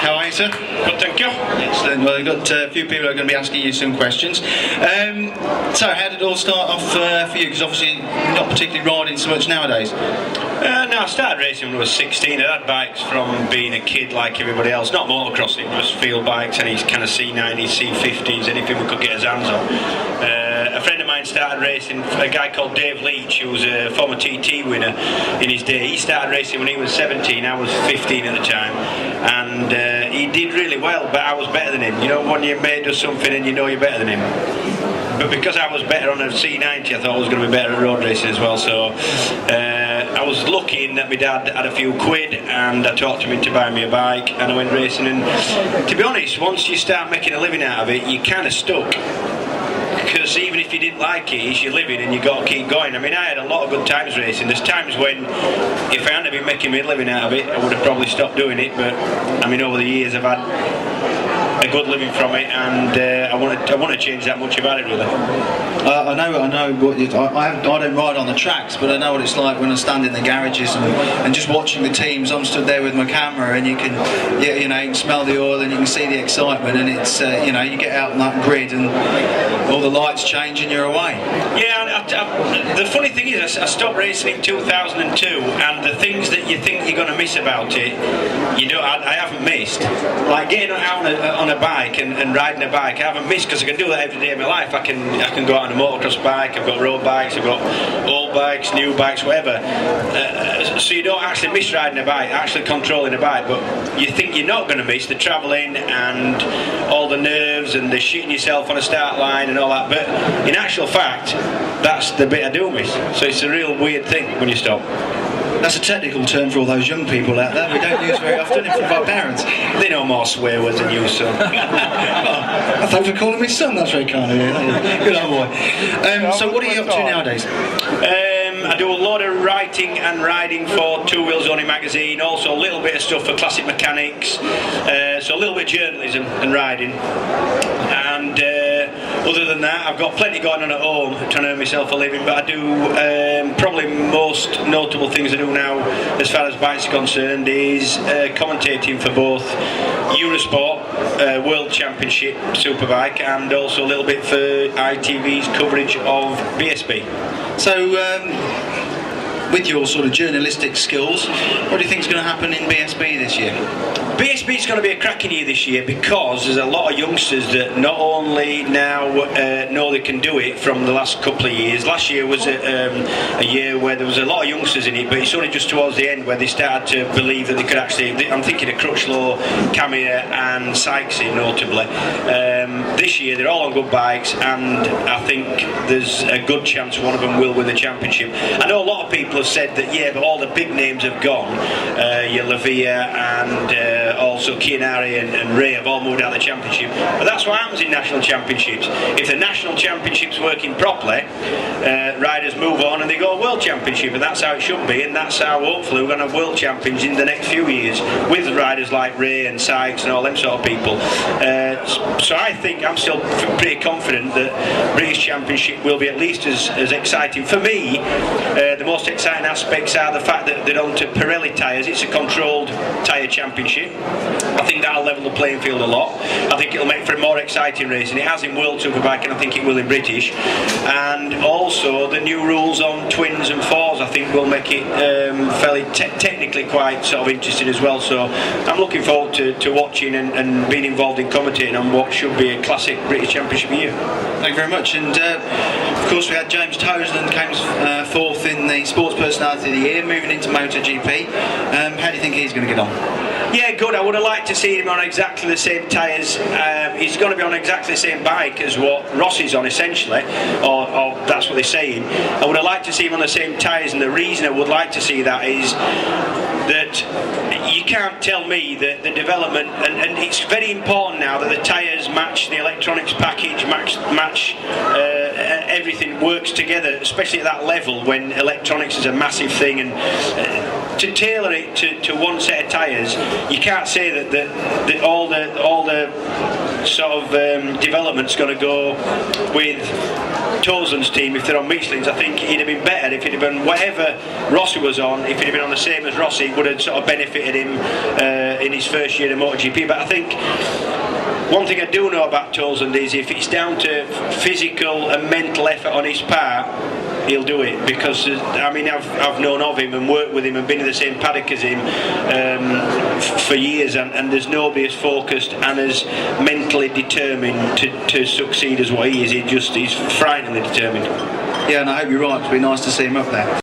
How are you, sir? Good, thank you. Excellent. Well, we've got a few people who are going to be asking you some questions. So, how did it all start off for you? Because obviously you're not particularly riding so much nowadays. No, I started racing when I was 16. I had bikes from being a kid like everybody else. Not motocrossing, it was field bikes, any kind of C90s, C50s, anything we could get his hands on. A friend of mine started racing, a guy called Dave Leach, who was a former TT winner in his day. He started racing when he was 17, I was 15 at the time, and he did really well, but I was better than him. You know, when your mate does something and you know you're better than him. But because I was better on a C90, I thought I was going to be better at road racing as well. So I was lucky in that my dad had a few quid, and I talked him into buying me a bike, and I went racing. And to be honest, once you start making a living out of it, you're kind of stuck. Because even if you didn't like it, it's your living and you've got to keep going. I mean, I had a lot of good times racing. There's times when, if I hadn't been making me a living out of it, I would have probably stopped doing it. But I mean, over the years I've had a good living from it, and I want to change that much about it, really. I know what I don't ride on the tracks, but I know what it's like when I stand in the garages and just watching the teams. I'm stood there with my camera, and you can smell the oil and you can see the excitement, and it's you get out on that grid and all the lights change and you're away. Yeah, the funny thing is, I stopped racing in 2002, and the things that you think you're going to miss about it, I haven't missed. Like getting out on a bike and riding a bike, I haven't missed, because I can do that every day of my life. I can go out on a motocross bike, I've got road bikes, I've got old bikes, new bikes, whatever. So you don't actually miss riding a bike, actually controlling a bike, but you think you're not going to miss the travelling and all the nerves and the shitting yourself on a start line and all that. But in actual fact, that's the bit I do miss. So it's a real weird thing when you stop. That's a technical term for all those young people out there we don't use very often in front of our parents. They know more swear words than you, son. I thought you were calling me son. That's very kind of you. Good old boy. So what are you up to nowadays? I do a lot of writing and riding for Two Wheels Only magazine, also a little bit of stuff for Classic Mechanics, so a little bit of journalism and riding. And other than that, I've got plenty going on at home trying to earn myself a living, but I do probably most notable things I do now as far as bikes are concerned is commentating for both Eurosport World Championship Superbike, and also a little bit for ITV's coverage of BSB. So with your sort of journalistic skills, what do you think is going to happen in BSB this year? BSB is going to be a cracking year this year, because there's a lot of youngsters that not only now know they can do it from the last couple of years. Last year was a year where there was a lot of youngsters in it, but it's only just towards the end where they started to believe that they could actually. I'm thinking of Crutchlow, Camille and Sykesy notably. This year they're all on good bikes, and I think there's a good chance one of them will win the championship. I know a lot of people have said that, yeah, but all the big names have gone. Your Lavia and also Kianari and Ray have all moved out of the championship. But that's what happens in national championships. If the national championship's working properly, riders move on and they go world championship, and that's how it should be, and that's how hopefully we're going to have world champions in the next few years with riders like Ray and Sykes and all them sort of people. So I think I'm still pretty confident that British Championship will be at least as exciting. For me, the most exciting aspects are the fact that they're on to Pirelli tyres. It's a controlled tyre championship. I think that'll level the playing field a lot. I think it'll make for a more exciting racing. It has in World Superbike, and I think it will in British. And also the new rules on twins and fours, I think, will make it fairly technically quite sort of interesting as well. So I'm looking forward to watching and being involved in commentating on what should be a classic British Championship year. Thank you very much. And of course we had James Whitham came fourth in the Sports Personality of the Year, moving into MotoGP. How do you think he's going to get on? Yeah, good. I would have liked to see him on exactly the same tyres. He's going to be on exactly the same bike as what Ross is on, essentially, or that's what they're saying. I would have liked to see him on the same tyres, and the reason I would like to see that is that you can't tell me that the development, and it's very important now that the tyres match the electronics package, match everything works together, especially at that level when electronics is a massive thing, and to tailor it to one set of tyres, you can't say that all the sort of development's going to go with Townsend's team if they're on Michelin's. I think it'd have been better if it had been whatever Rossi was on. If it had been on the same as Rossi, it would have sort of benefited him in his first year of MotoGP. But I think one thing I do know about Townsend is if it's down to physical and mental effort on his part, he'll do it, because I mean I've known of him and worked with him and been in the same paddock as him for years, and there's nobody as focused and as mentally determined to succeed as what he is. He's frighteningly determined. Yeah, and I hope you're right. It'd be nice to see him up there.